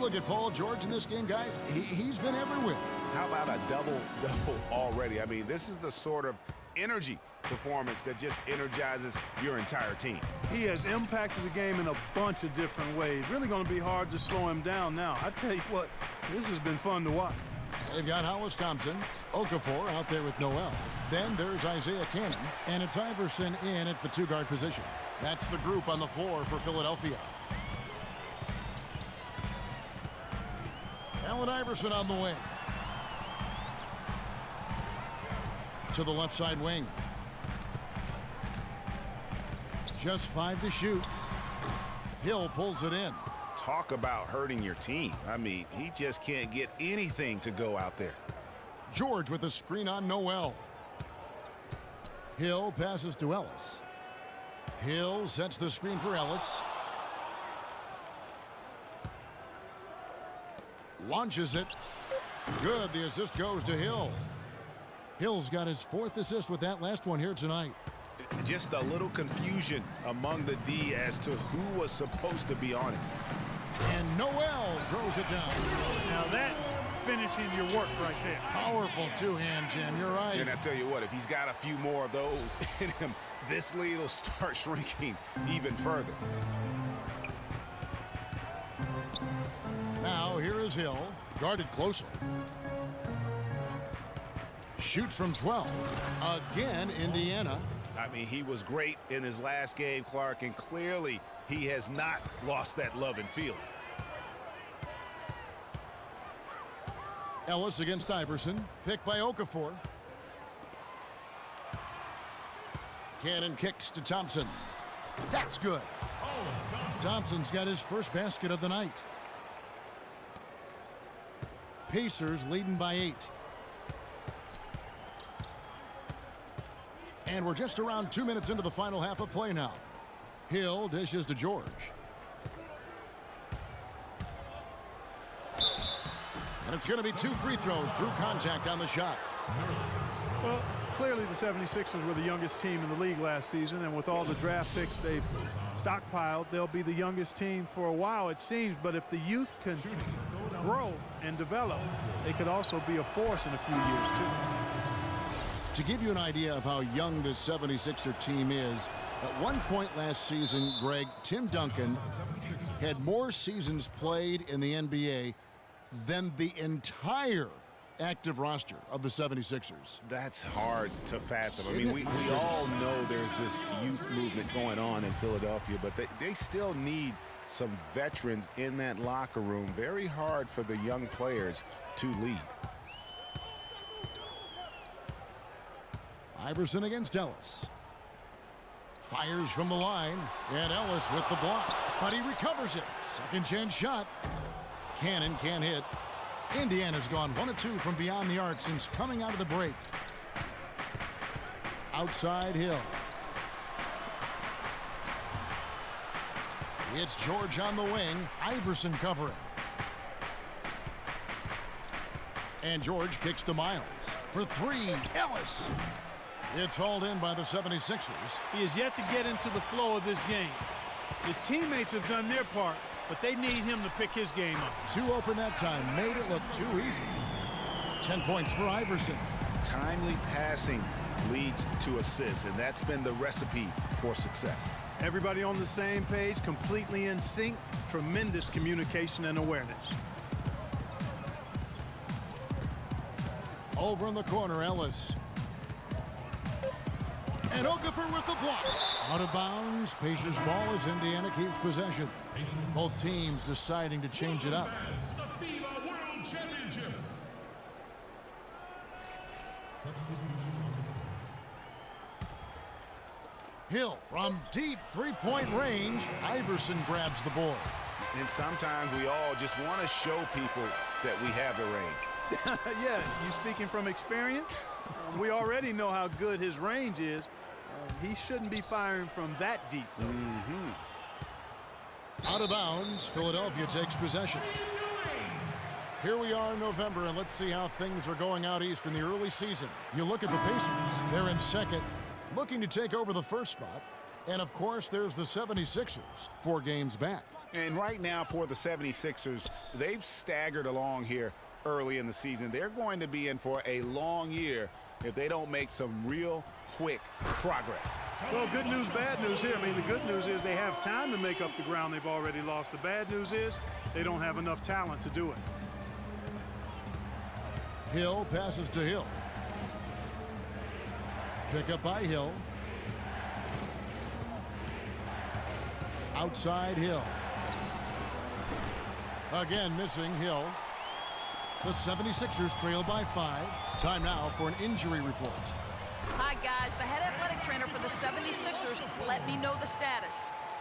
look at Paul George in this game, guys, he's been everywhere. How about a double-double already? I mean, this is the sort of energy performance that just energizes your entire team. He has impacted the game in a bunch of different ways. Really going to be hard to slow him down now. I tell you what, this has been fun to watch. They've got Hollis Thompson, Okafor out there with Noel. Then there's Isaiah Cannon, and it's Iverson in at the two-guard position. That's the group on the floor for Philadelphia. Allen Iverson on the wing. To the left side wing. Just 5 to shoot. Hill pulls it in. Talk about hurting your team. I mean, he just can't get anything to go out there. George with the screen on Noel. Hill passes to Ellis. Hill sets the screen for Ellis. Launches it. Good. The assist goes to Hill. Hill's got his 4th assist with that last one here tonight. Just a little confusion among the D as to who was supposed to be on it. And Noel throws it down. Now that's finishing your work right there. Powerful two-hand jam. You're right. And I tell you what, if he's got a few more of those in him, this lead will start shrinking even further. Now here is Hill, guarded closely. Shoots from 12. Again, Indiana. I mean, he was great in his last game, Clark, and clearly he has not lost that love and feeling. Ellis against Iverson. Picked by Okafor. Cannon kicks to Thompson. That's good. Thompson's got his first basket of the night. Pacers leading by 8. And we're just around 2 minutes into the final half of play now. Hill dishes to George. And it's going to be 2 free throws. Drew contact on the shot. Well, clearly the 76ers were the youngest team in the league last season, and with all the draft picks they've stockpiled, they'll be the youngest team for a while, it seems. But if the youth can grow and develop, they could also be a force in a few years, too. To give you an idea of how young this 76er team is, at one point last season, Greg, Tim Duncan had more seasons played in the NBA than the entire active roster of the 76ers. That's hard to fathom. I mean, we all know there's this youth movement going on in Philadelphia, but they still need some veterans in that locker room. Very hard for the young players to lead. Iverson against Ellis. Fires from the line, and Ellis with the block. But he recovers it. Second chance shot. Cannon can't hit. Indiana's gone 1 of 2 from beyond the arc since coming out of the break. Outside Hill. It's George on the wing. Iverson covering. And George kicks to Miles. For 3, Ellis. It's hauled in by the 76ers. He is yet to get into the flow of this game. His teammates have done their part, but they need him to pick his game up. 2 open that time. Made it look too easy. 10 points for Iverson. Timely passing leads to assists, and that's been the recipe for success. Everybody on the same page, completely in sync. Tremendous communication and awareness. Over in the corner, Ellis. And Okafor with the block. Out of bounds. Pacers ball as Indiana keeps possession. Both teams deciding to change it up. Hill from deep three-point range. Iverson grabs the board. And sometimes we all just want to show people that we have the range. Yeah, you speaking from experience? We already know how good his range is. He shouldn't be firing from that deep. Out of bounds, Philadelphia takes possession. Here we are in November, and let's see how things are going out east in the early season. You look at the Pacers. They're in second, looking to take over the first spot. And, of course, there's the 76ers, 4 games back. And right now for the 76ers, they've staggered along here early in the season. They're going to be in for a long year if they don't make some real quick progress. Well, good news, bad news here. I mean, the good news is they have time to make up the ground they've already lost. The bad news is they don't have enough talent to do it. Hill passes to Hill. Pick up by Hill. Outside Hill. Again missing Hill. The 76ers trail by 5. Time now for an injury report. Hi, guys. The head athletic trainer for the 76ers let me know the status.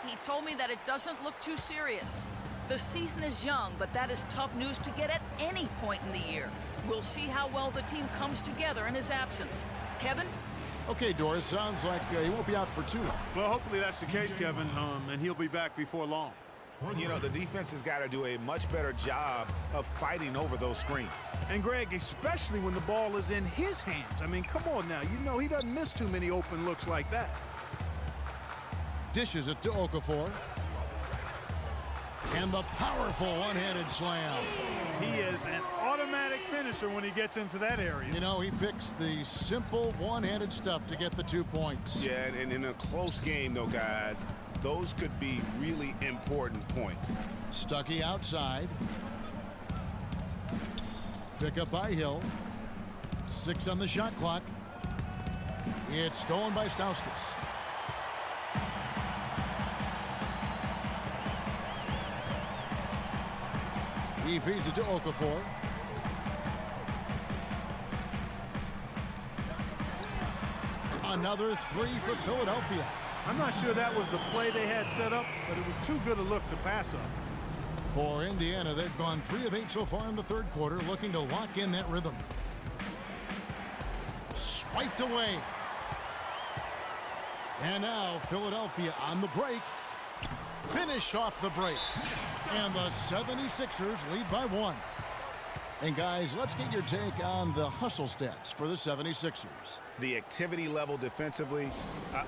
He told me that it doesn't look too serious. The season is young, but that is tough news to get at any point in the year. We'll see how well the team comes together in his absence. Kevin? Okay, Doris, sounds like he won't be out for too long. Well, hopefully that's the case, Kevin, and he'll be back before long. You know, the defense has got to do a much better job of fighting over those screens. And, Greg, especially when the ball is in his hands. I mean, come on now. You know he doesn't miss too many open looks like that. Dishes it to Okafor. And the powerful one-handed slam. He is an automatic finisher when he gets into that area. You know, he picks the simple one-handed stuff to get the 2 points. Yeah, and in a close game, though, guys, those could be really important points. Stuckey outside. Pick up by Hill. 6 on the shot clock. It's stolen by Stauskas. He feeds it to Okafor. Another 3 for Philadelphia. I'm not sure that was the play they had set up, but it was too good a look to pass up. For Indiana, they've gone 3 of 8 so far in the third quarter, looking to lock in that rhythm. Swiped away. And now Philadelphia on the break. Finish off the break. And the 76ers lead by 1. And guys, let's get your take on the hustle stats for the 76ers. The activity level defensively,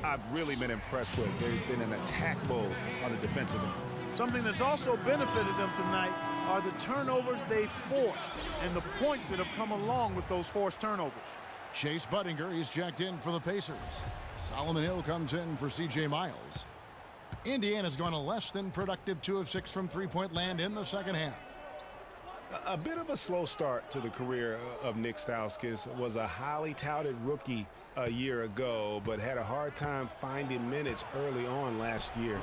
I've really been impressed with. They've been in attack mode on the defensive end. Something that's also benefited them tonight are the turnovers they've forced and the points that have come along with those forced turnovers. Chase Budinger, he's checked in for the Pacers. Solomon Hill comes in for C.J. Miles. Indiana's gone a less than productive 2 of 6 from three-point land in the second half. A bit of a slow start to the career of Nick Stauskas. Was a highly touted rookie a year ago, but had a hard time finding minutes early on last year.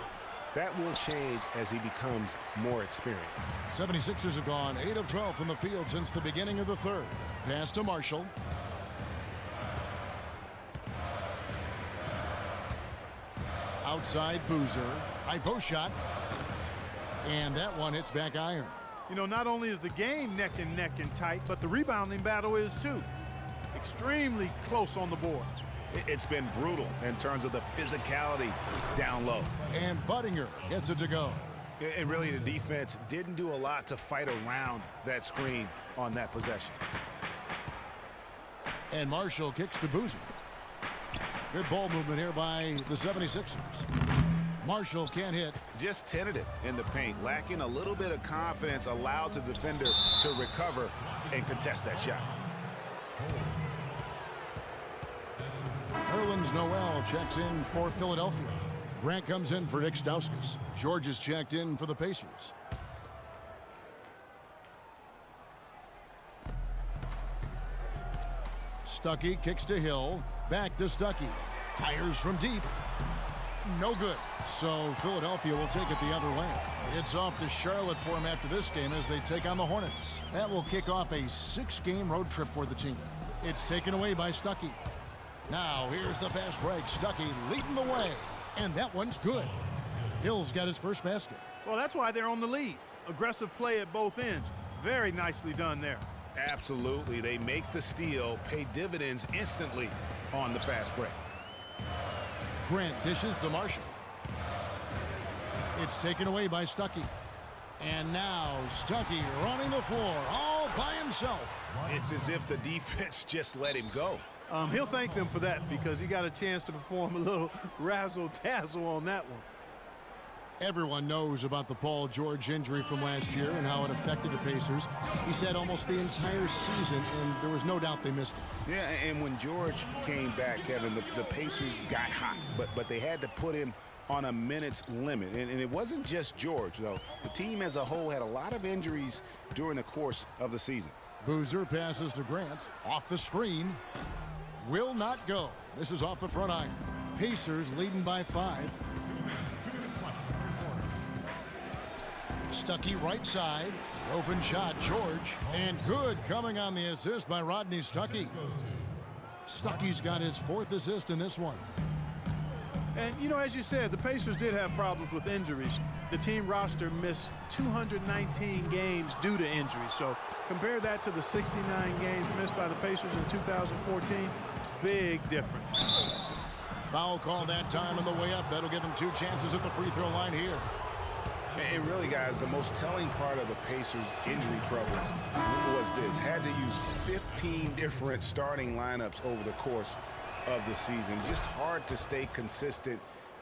That will change as he becomes more experienced. 76ers have gone 8 of 12 from the field since the beginning of the third. Pass to Marshall. Outside Boozer. High post shot. And that one hits back iron. You know, not only is the game neck and tight, but the rebounding battle is too. Extremely close on the boards. It's been brutal in terms of the physicality down low. And Budinger gets it to go. And really, the defense didn't do a lot to fight around that screen on that possession. And Marshall kicks to Boozer. Good ball movement here by the 76ers. Marshall can't hit. Just tentative in the paint, lacking a little bit of confidence, allowed the defender to recover and contest that shot. Nerlens Noel checks in for Philadelphia. Grant comes in for Nick Stauskas. George is checked in for the Pacers. Stuckey kicks to Hill. Back to Stuckey. Fires from deep. No good. So Philadelphia will take it the other way. It's off to Charlotte for him after this game as they take on the Hornets. That will kick off a 6-game road trip for the team. It's taken away by Stuckey. Now here's the fast break. Stuckey leading the way. And that one's good. Hill's got his first basket. Well, that's why they're on the lead. Aggressive play at both ends. Very nicely done there. Absolutely. They make the steal, pay dividends instantly on the fast break. Grant dishes to Marshall. It's taken away by Stuckey. And now Stuckey running the floor all by himself. It's as if the defense just let him go. He'll thank them for that because he got a chance to perform a little razzle-dazzle on that one. Everyone knows about the Paul George injury from last year and how it affected the Pacers. He said almost the entire season, and there was no doubt they missed it. Yeah, and when George came back, Kevin, the Pacers got hot, but they had to put him on a minutes limit. And it wasn't just George, though. The team as a whole had a lot of injuries during the course of the season. Boozer passes to Grant. Off the screen. Will not go. This is off the front iron. Pacers leading by 5. Stuckey right side. Open shot, George. And good coming on the assist by Rodney Stuckey. Stuckey's got his 4th assist in this one. And, you know, as you said, the Pacers did have problems with injuries. The team roster missed 219 games due to injury. So compare that to the 69 games missed by the Pacers in 2014. Big difference. Foul call that time on the way up. That'll give him 2 chances at the free throw line here. And really, guys, the most telling part of the Pacers' injury troubles was this. Had to use 15 different starting lineups over the course of the season. Just hard to stay consistent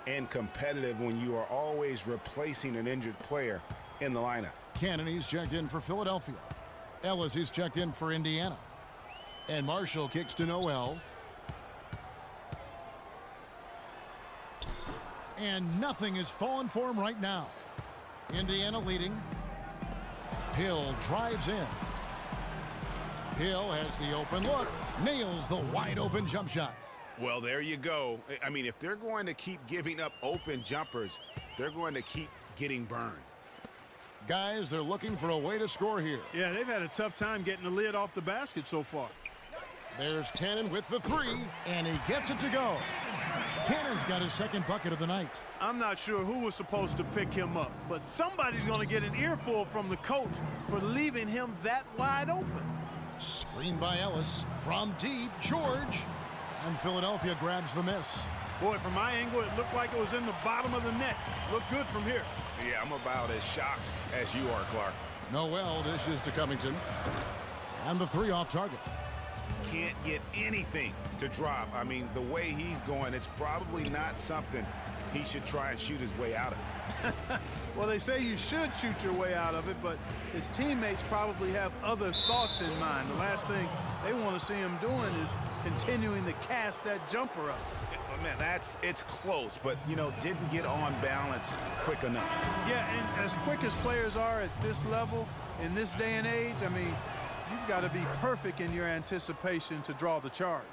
and competitive when you are always replacing an injured player in the lineup. Cannon, he's checked in for Philadelphia. Ellis, he's checked in for Indiana. And Marshall kicks to Noel. And nothing is falling for him right now. Indiana leading. Hill drives in. Hill has the open look. Nails the wide open jump shot. Well, there you go. I mean, if they're going to keep giving up open jumpers, they're going to keep getting burned. Guys, they're looking for a way to score here. Yeah, they've had a tough time getting the lid off the basket so far. There's Cannon with the 3, and he gets it to go. Cannon's got his 2nd bucket of the night. I'm not sure who was supposed to pick him up, but somebody's going to get an earful from the coach for leaving him that wide open. Screen by Ellis. From deep, George. And Philadelphia grabs the miss. Boy, from my angle, it looked like it was in the bottom of the net. Looked good from here. Yeah, I'm about as shocked as you are, Clark. Noel dishes to Covington. And the 3 off target. Can't get anything to drop. I mean, the way he's going, it's probably not something he should try and shoot his way out of. Well, they say you should shoot your way out of it, but his teammates probably have other thoughts in mind. The last thing they want to see him doing is continuing to cast that jumper up. Man, it's close, but, you know, didn't get on balance quick enough. Yeah, and as quick as players are at this level, in this day and age, I mean, you've got to be perfect in your anticipation to draw the charge.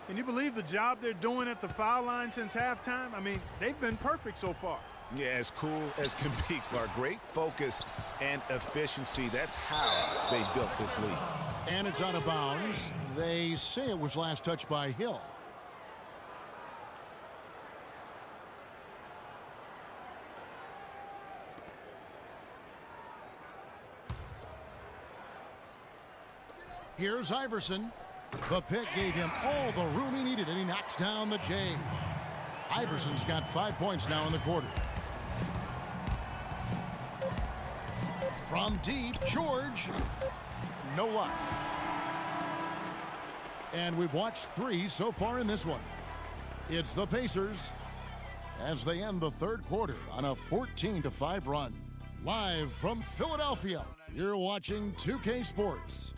Can you believe the job they're doing at the foul line since halftime? I mean, they've been perfect so far. Yeah, as cool as can be, Clark. Great focus and efficiency. That's how they built this lead. And it's out of bounds. They say it was last touched by Hill. Here's Iverson. The pick gave him all the room he needed, and he knocks down the J. Iverson's got 5 points now in the quarter. From deep, George. No luck. And we've watched 3 so far in this one. It's the Pacers as they end the 3rd quarter on a 14-5 run. Live from Philadelphia, you're watching 2K Sports.